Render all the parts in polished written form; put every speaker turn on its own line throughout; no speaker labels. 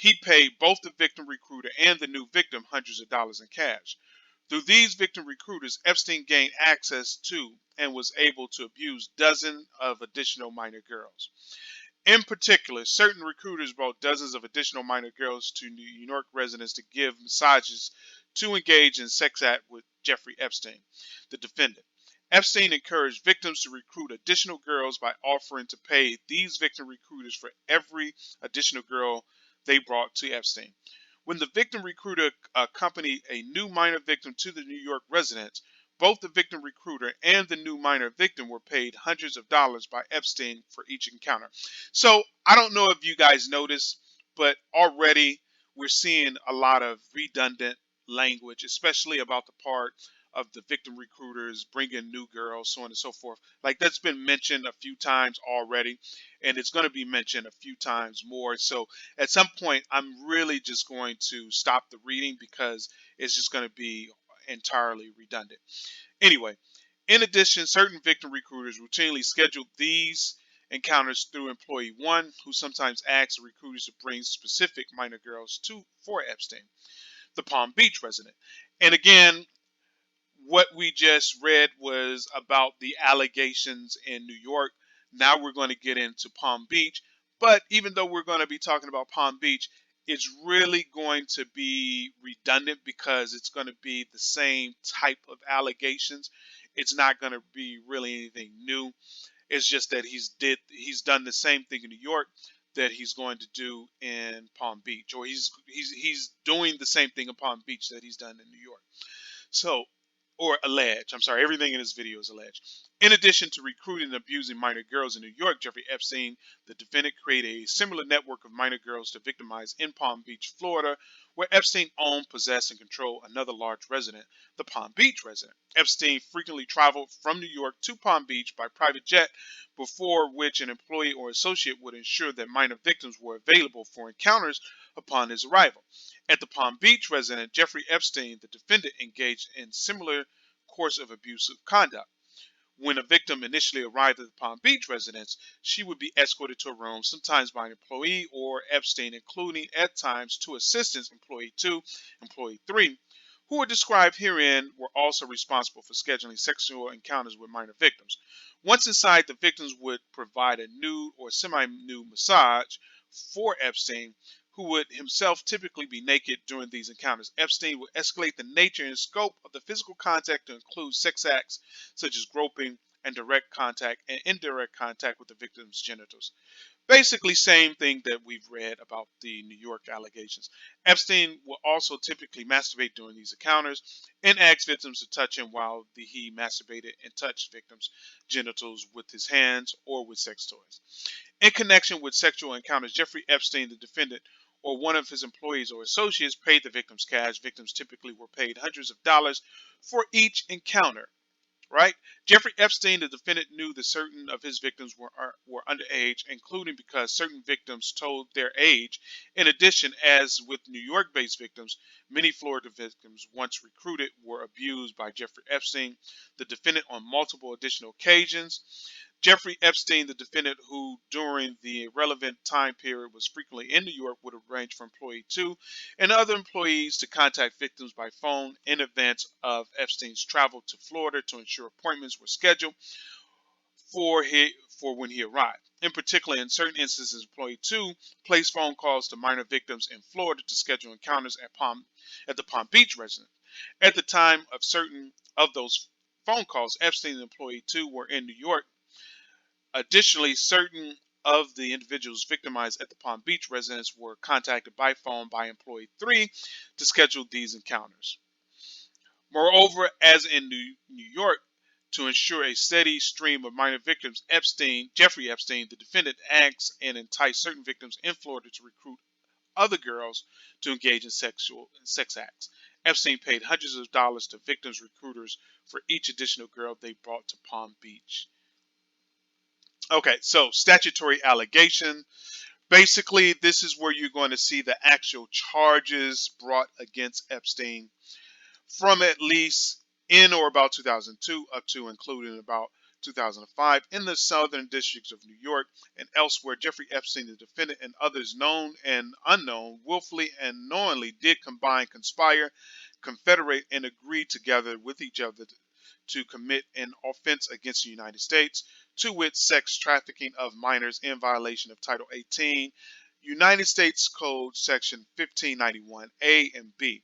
he paid both the victim recruiter and the new victim hundreds of dollars in cash. Through these victim recruiters, Epstein gained access to and was able to abuse dozens of additional minor girls. In particular, certain recruiters brought dozens of additional minor girls to New York residents to give massages to engage in sex act with Jeffrey Epstein, the defendant. Epstein encouraged victims to recruit additional girls by offering to pay these victim recruiters for every additional girl they brought to Epstein. When the victim recruiter accompanied a new minor victim to the New York residence, both the victim recruiter and the new minor victim were paid hundreds of dollars by Epstein for each encounter. So I don't know if you guys noticed, but already we're seeing a lot of redundant language, especially about the part of the victim recruiters bringing new girls, so on and so forth. Like that's been mentioned a few times already, and it's going to be mentioned a few times more. So at some point, I'm really just going to stop the reading because it's just going to be entirely redundant. Anyway, in addition, certain victim recruiters routinely schedule these encounters through employee one, who sometimes asks the recruiters to bring specific minor girls to for Epstein, the Palm Beach resident. And again, what we just read was about the allegations in New York. Now we're going to get into Palm Beach. But even though we're going to be talking about Palm Beach, it's really going to be redundant because it's going to be the same type of allegations. It's not going to be really anything new. It's just that he's done the same thing in New York that he's going to do in Palm Beach, or he's doing the same thing in Palm Beach that he's done in New York. So, or allege. I'm sorry, everything in this video is alleged. In addition to recruiting and abusing minor girls in New York, Jeffrey Epstein, the defendant, created a similar network of minor girls to victimize in Palm Beach, Florida, where Epstein owned, possessed, and controlled another large resident, the Palm Beach resident. Epstein frequently traveled from New York to Palm Beach by private jet, before which an employee or associate would ensure that minor victims were available for encounters upon his arrival. At the Palm Beach residence, Jeffrey Epstein, the defendant, engaged in similar course of abusive conduct. When a victim initially arrived at the Palm Beach residence, she would be escorted to a room, sometimes by an employee or Epstein, including at times two assistants, employee 2, employee 3, who are described herein, were also responsible for scheduling sexual encounters with minor victims. Once inside, the victims would provide a nude or semi-nude massage for Epstein, who would himself typically be naked during these encounters. Epstein would escalate the nature and scope of the physical contact to include sex acts such as groping and direct contact and indirect contact with the victim's genitals. Basically, same thing that we've read about the New York allegations. Epstein will also typically masturbate during these encounters and ask victims to touch him while he masturbated and touched victims' genitals with his hands or with sex toys. In connection with sexual encounters, Jeffrey Epstein, the defendant, or one of his employees or associates paid the victims cash. Victims typically were paid hundreds of dollars for each encounter. Right? Jeffrey Epstein, the defendant, knew that certain of his victims were underage, including because certain victims told their age. In addition, as with New York-based victims, many Florida victims, once recruited, were abused by Jeffrey Epstein, the defendant, on multiple additional occasions. Jeffrey Epstein, the defendant, who during the relevant time period was frequently in New York, would arrange for employee 2 and other employees to contact victims by phone in advance of Epstein's travel to Florida to ensure appointments were scheduled for when he arrived. In particular, in certain instances, employee 2 placed phone calls to minor victims in Florida to schedule encounters at the Palm Beach residence. At the time of certain of those phone calls, Epstein and employee 2 were in New York. Additionally, certain of the individuals victimized at the Palm Beach residence were contacted by phone by employee 3 to schedule these encounters. Moreover, as in New York, to ensure a steady stream of minor victims, Jeffrey Epstein, the defendant, asked and enticed certain victims in Florida to recruit other girls to engage in sex acts. Epstein paid hundreds of dollars to victims' recruiters for each additional girl they brought to Palm Beach. Okay, so statutory allegation. Basically, this is where you're going to see the actual charges brought against Epstein from at least in or about 2002 up to including about 2005, in the Southern Districts of New York and elsewhere, Jeffrey Epstein, the defendant, and others known and unknown, willfully and knowingly did combine, conspire, confederate, and agree together with each other to commit an offense against the United States, to wit, sex trafficking of minors in violation of Title 18, United States Code Section 1591A and B.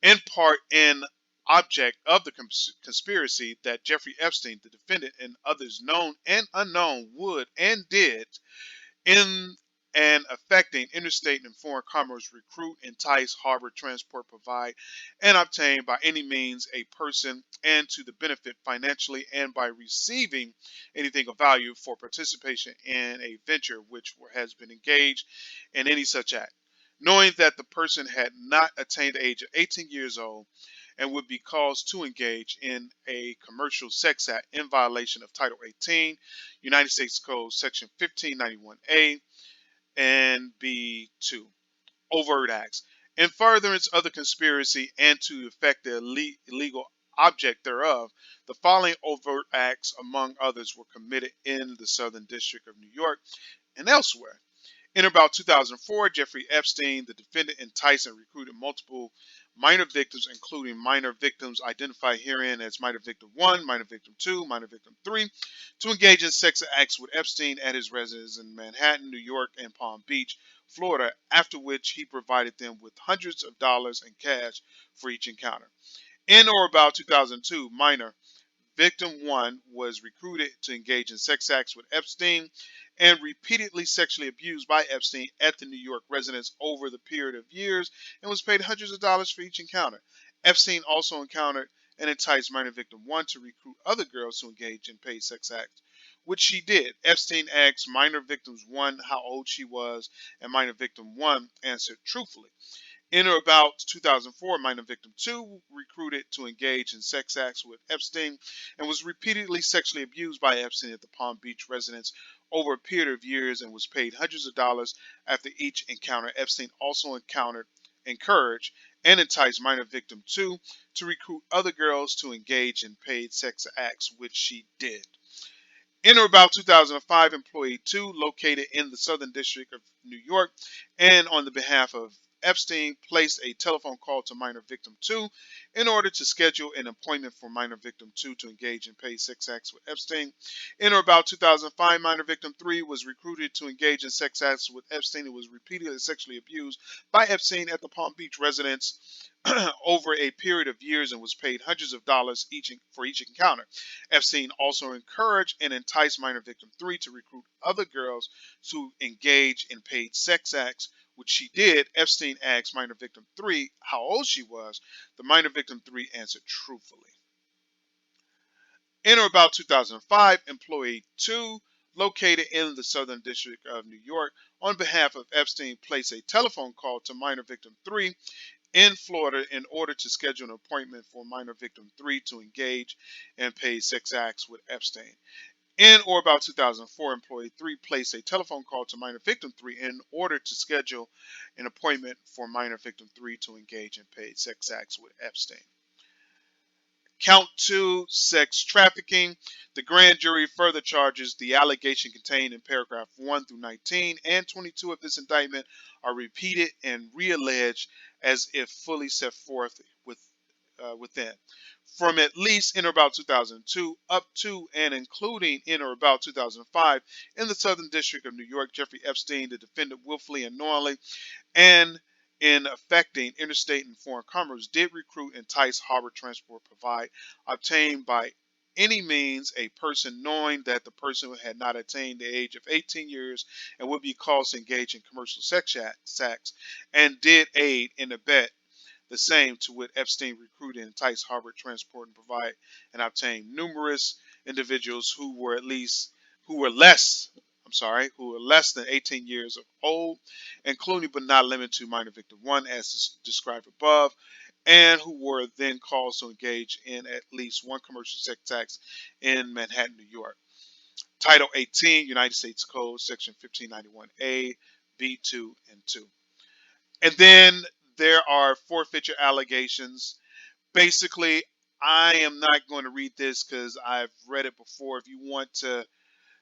In part, in object of the conspiracy that Jeffrey Epstein, the defendant, and others known and unknown would and did in and affecting interstate and foreign commerce, recruit, entice, harbor, transport, provide, and obtain by any means a person and to the benefit financially and by receiving anything of value for participation in a venture which has been engaged in any such act, knowing that the person had not attained the age of 18 years old and would be caused to engage in a commercial sex act in violation of Title 18, United States Code Section 1591A and B2, overt acts. In furtherance of the conspiracy and to effect the illegal object thereof, the following overt acts, among others, were committed in the Southern District of New York and elsewhere. In about 2004, Jeffrey Epstein, the defendant, enticed and recruited multiple minor victims, including minor victims identified herein as minor victim 1, minor victim 2, minor victim 3, to engage in sex acts with Epstein at his residence in Manhattan, New York, and Palm Beach, Florida, after which he provided them with hundreds of dollars in cash for each encounter. In or about 2002, minor Victim 1 was recruited to engage in sex acts with Epstein and repeatedly sexually abused by Epstein at the New York residence over the period of years and was paid hundreds of dollars for each encounter. Epstein also encountered and enticed minor victim 1 to recruit other girls to engage in paid sex acts, which she did. Epstein asked minor victims 1 how old she was, and minor victim 1 answered truthfully. In or about 2004, minor victim 2 recruited to engage in sex acts with Epstein and was repeatedly sexually abused by Epstein at the Palm Beach residence over a period of years and was paid hundreds of dollars after each encounter. Epstein also encouraged, and enticed minor victim 2 to recruit other girls to engage in paid sex acts, which she did. In or about 2005, employee 2, located in the Southern District of New York, and on the behalf of Epstein, placed a telephone call to minor victim 2 in order to schedule an appointment for minor victim 2 to engage in paid sex acts with Epstein. In or about 2005, minor victim 3 was recruited to engage in sex acts with Epstein and was repeatedly sexually abused by Epstein at the Palm Beach residence over a period of years and was paid hundreds of dollars for each encounter. Epstein also encouraged and enticed minor victim 3 to recruit other girls to engage in paid sex acts, which she did. Epstein asked minor victim 3 how old she was. The minor victim 3 answered truthfully. In or about 2005, employee 2, located in the Southern District of New York, on behalf of Epstein, placed a telephone call to minor victim 3 in Florida in order to schedule an appointment for minor victim 3 to engage in paid sex acts with Epstein. In or about 2004, employee 3 placed a telephone call to minor victim 3 in order to schedule an appointment for minor victim 3 to engage in paid sex acts with Epstein. Count 2, sex trafficking. The grand jury further charges the allegation contained in paragraph 1 through 19 and 22 of this indictment are repeated and realleged as if fully set forth within. From at least in or about 2002 up to and including in or about 2005 in the Southern District of New York, Jeffrey Epstein, the defendant, willfully and knowingly and in affecting interstate and foreign commerce, did recruit, entice, harbor, transport, provide, obtain by any means a person knowing that the person had not attained the age of 18 years and would be caused to engage in commercial sex acts, and did aid and abet the same, to wit, Epstein recruited, entice, harbor, transport, and provide and obtain numerous individuals who were less than 18 years old, including but not limited to minor victim 1 as described above, and who were then caused to engage in at least one commercial sex act in Manhattan, New York. Title 18, United States Code, Section 1591A, B2 and 2. And then there are forfeiture allegations. Basically, I am not going to read this because I've read it before. If you want to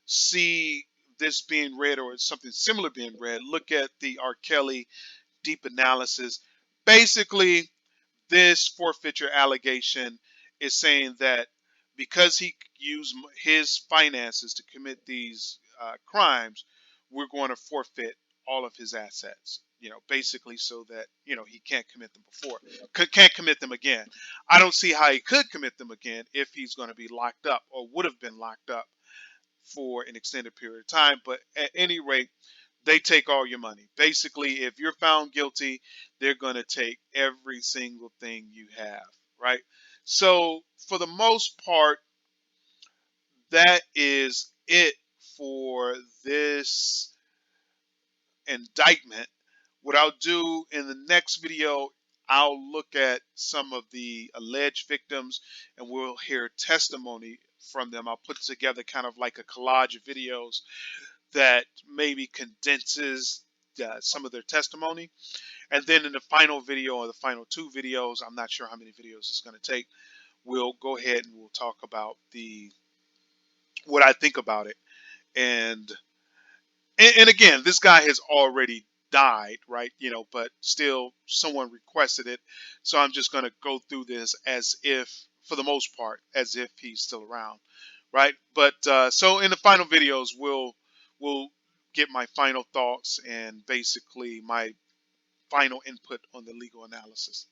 see this being read or something similar being read, look at the R. Kelly deep analysis. Basically, this forfeiture allegation is saying that because he used his finances to commit these crimes, we're going to forfeit all of his assets. Basically, so that he can't commit them can't commit them again. I don't see how he could commit them again if he's going to be locked up or would have been locked up for an extended period of time. But at any rate, they take all your money. Basically, if you're found guilty, they're going to take every single thing you have, right? So, for the most part, that is it for this indictment. What I'll do in the next video, I'll look at some of the alleged victims and we'll hear testimony from them. I'll put together kind of like a collage of videos that maybe condenses some of their testimony. And then in the final video or the final two videos, I'm not sure how many videos it's going to take, we'll go ahead and we'll talk about the what I think about it. And and again, this guy has already died, right? But still someone requested it. So I'm just going to go through this as if, for the most part, as if he's still around, right? But so in the final videos, we'll get my final thoughts and basically my final input on the legal analysis.